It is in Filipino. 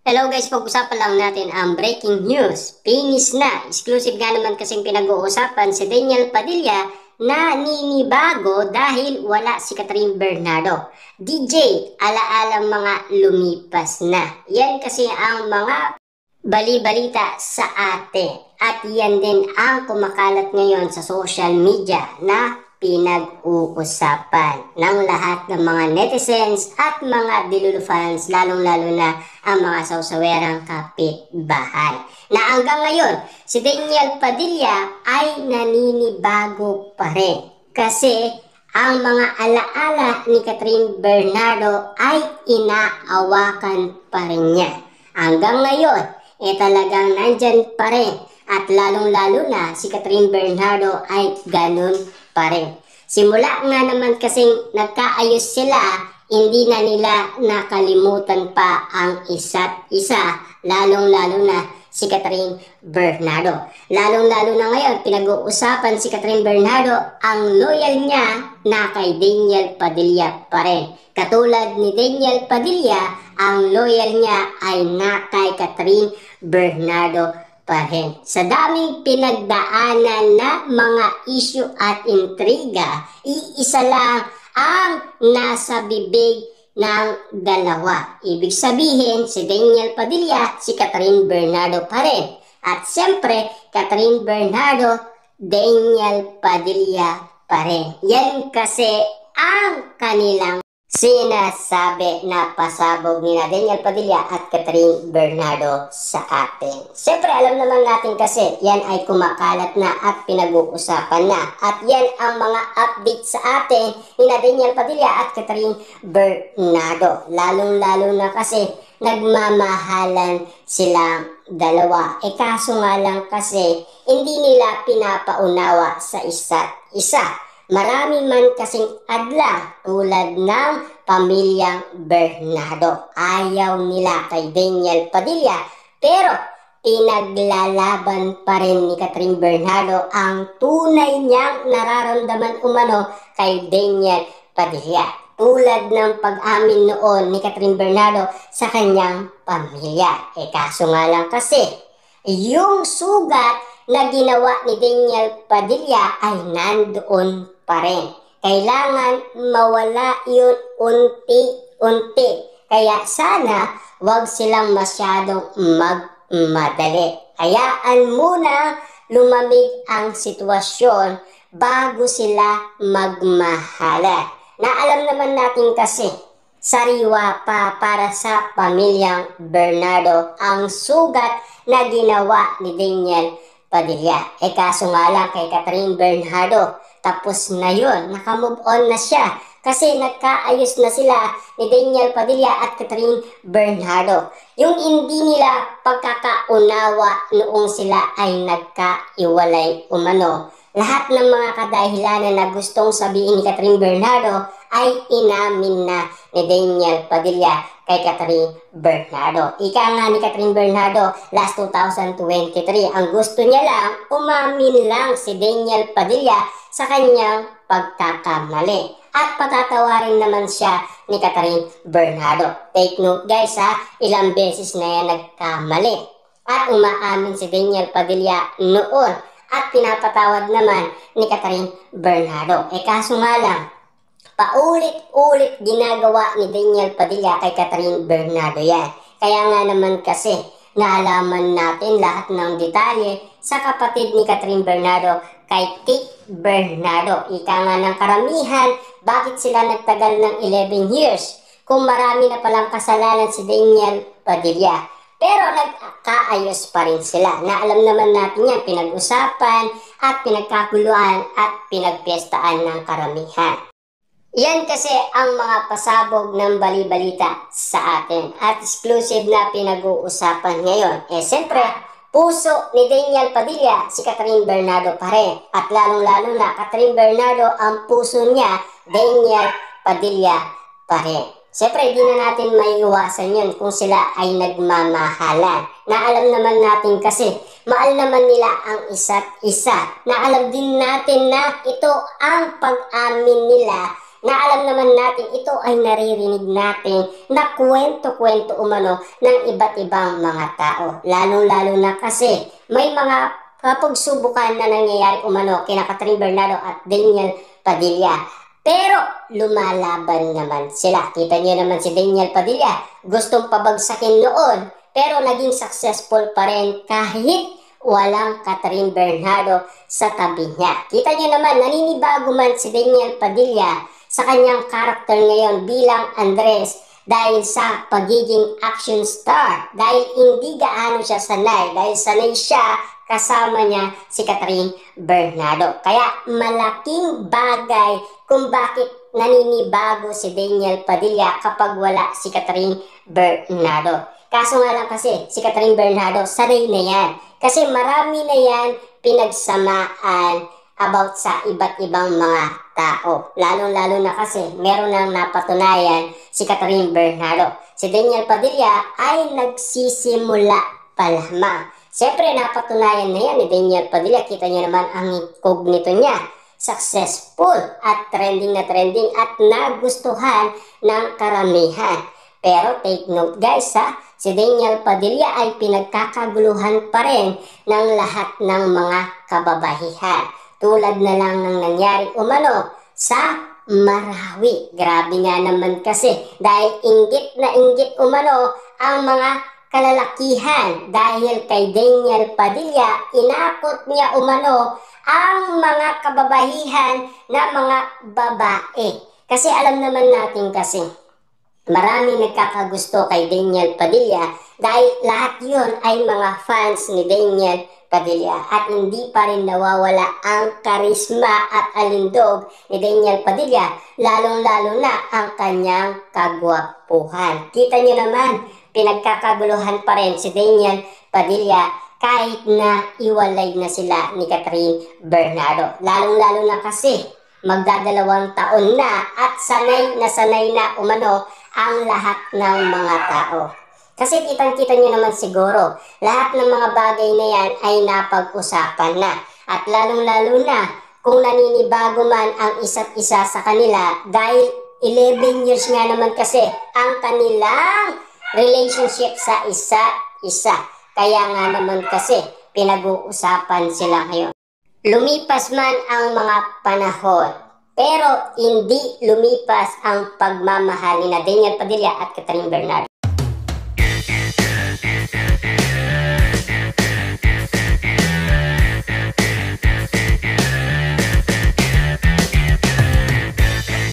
Hello guys, pag-usapan lang natin ang breaking news. Finish na. Exclusive nga naman kasing pinag-uusapan si Daniel Padilla na ninibago dahil wala si Catherine Bernardo. DJ, ala-alang mga lumipas na. Yan kasi ang mga bali-balita sa atin. At yan din ang kumakalat ngayon sa social media na pinag-uusapan ng lahat ng mga netizens at mga Dilulu fans, lalong-lalo na ang mga sausawerang kapitbahay. Na hanggang ngayon, si Daniel Padilla ay naninibago pa rin. Kasi ang mga alaala ni Catherine Bernardo ay inaawakan pa rin niya. Hanggang ngayon, talagang nandyan pa rin. At lalong-lalo na si Catherine Bernardo ay ganun pa rin. Simula nga naman kasing nagkaayos sila, hindi na nila nakalimutan pa ang isa't isa, lalong-lalo na si Catherine Bernardo. Lalong-lalo na ngayon, pinag-uusapan si Catherine Bernardo, ang loyal niya na kay Daniel Padilla pa rin. Katulad ni Daniel Padilla, ang loyal niya ay na kay Catherine Bernardo pa rin. Sa daming pinagdaanan na mga issue at intriga, iisa lang ang nasa bibig ng dalawa. Ibig sabihin, si Daniel Padilla, si Catherine Bernardo pa rin. At siyempre, Catherine Bernardo, Daniel Padilla pa rin. Yan kasi ang kanilang sinasabi na pasabog ni Daniel Padilla at Catherine Bernardo sa atin. Siyempre, alam naman natin kasi yan ay kumakalat na at pinag-uusapan na. At yan ang mga update sa atin ni Daniel Padilla at Catherine Bernardo. Lalong-lalo na kasi nagmamahalan silang dalawa. Kaso nga lang kasi hindi nila pinapaunawa sa isa't isa. Marami man kasing adla tulad ng pamilyang Bernardo. Ayaw nila kay Daniel Padilla, pero pinaglalaban pa rin ni Catherine Bernardo ang tunay niyang nararamdaman umano kay Daniel Padilla. Tulad ng pag-amin noon ni Catherine Bernardo sa kanyang pamilya. Kaso nga lang kasi, yung sugat na ginawa ni Daniel Padilla ay nandoon pa rin. Kailangan mawala yun unti-unti. Kaya sana wag silang masyadong magmadali. Hayaan muna lumamig ang sitwasyon bago sila magmahala. Na alam naman natin kasi, sariwa pa para sa pamilyang Bernardo ang sugat na ginawa ni Daniel Padilla. Kaso nga lang kay Catherine Bernardo, tapos na yun, nakamove on na siya. Kasi nagkaayos na sila ni Daniel Padilla at Catherine Bernardo. Yung hindi nila pagkakaunawa noong sila ay nagkaiwalay umano. Lahat ng mga kadahilanan na gustong sabihin ni Catherine Bernardo ay inamin na ni Daniel Padilla kay Catherine Bernardo. Ika nga ni Catherine Bernardo, last 2023, ang gusto niya lang, umamin lang si Daniel Padilla sa kanyang pagkakamali. At patatawarin naman siya ni Catherine Bernardo. Take note guys ha, ilang beses na yan nagkamali. At umaamin si Daniel Padilla noon. At pinapatawad naman ni Catherine Bernardo. Kaso nga lang, paulit-ulit ginagawa ni Daniel Padilla kay Catherine Bernardo yan. Kaya nga naman kasi, naalaman natin lahat ng detalye sa kapatid ni Catherine Bernardo kay Kate Bernardo. Ika nga ng karamihan, bakit sila nagtagal ng 11 years kung marami na palang kasalanan si Daniel Padilla. Pero nagkaayos pa rin sila. Na alam naman natin yan, pinag-usapan at pinagkakuluan at pinagpiestaan ng karamihan. Yan kasi ang mga pasabog ng bali-balita sa atin. At exclusive na pinag-uusapan ngayon. Siyempre, puso ni Daniel Padilla, si Catherine Bernardo pa rin. At lalong-lalo na, Catherine Bernardo, ang puso niya, Daniel Padilla pa rin. Siyempre, hindi na natin maiiwasan yun kung sila ay nagmamahalan. Na alam naman natin kasi, mahal naman nila ang isa't isa. Na alam din natin na ito ang pag-amin nila na alam naman natin ito ay naririnig natin na kwento-kwento umano ng iba't ibang mga tao. Lalo-lalo na kasi may mga pagsubukan na nangyayari umano kina Catherine Bernardo at Daniel Padilla. Pero lumalaban naman sila. Kita niyo naman si Daniel Padilla, gustong pabagsakin noon, pero naging successful pa rin kahit walang Catherine Bernardo sa tabi niya. Kita niyo naman, naninibago man si Daniel Padilla sa kanyang karakter ngayon bilang Andres dahil sa pagiging action star. Dahil hindi gaano siya sanay, dahil sanay siya kasama niya si Catherine Bernardo. Kaya malaking bagay kung bakit naninibago si Daniel Padilla kapag wala si Catherine Bernardo. Kaso nga lang kasi si Catherine Bernardo sanay na yan. Kasi marami na yan pinagsamaan about sa iba't ibang mga tao. Lalo-lalo na kasi meron nang napatunayan si Catherine Bernardo. Si Daniel Padilla ay nagsisimula pa lamang. Siyempre napatunayan na yan ni Daniel Padilla. Kita niyo naman ang incognito niya. Successful at trending na trending at nagustuhan ng karamihan. Pero take note guys ha, si Daniel Padilla ay pinagkakaguluhan pa rin ng lahat ng mga kababaihan. Tulad na lang ng nangyari umano sa Marawi. Grabe nga naman kasi dahil inggit na inggit umano ang mga kalalakihan. Dahil kay Daniel Padilla, inakot niya umano ang mga kababaihan na mga babae. Kasi alam naman natin kasi marami nagkakagusto kay Daniel Padilla dahil lahat yun ay mga fans ni Daniel Padilla at hindi pa rin nawawala ang karisma at alindog ni Daniel Padilla, lalong-lalo na ang kanyang kagwapuhan. Kita nyo naman, pinagkakaguluhan pa rin si Daniel Padilla kahit na iwalay na sila ni Catherine Bernardo. Lalong-lalo na kasi magdadalawang taon na at sanay na umano ang lahat ng mga tao. Kasi kitang-kita nyo naman siguro, lahat ng mga bagay na yan ay napag-usapan na. At lalong-lalo na kung naninibago man ang isa't isa sa kanila dahil 11 years nga naman kasi ang kanilang relationship sa isa't isa. Kaya nga naman kasi pinag-uusapan sila ngayon. Lumipas man ang mga panahon, pero hindi lumipas ang pagmamahal ni Daniel Padilla at Catherine Bernardo.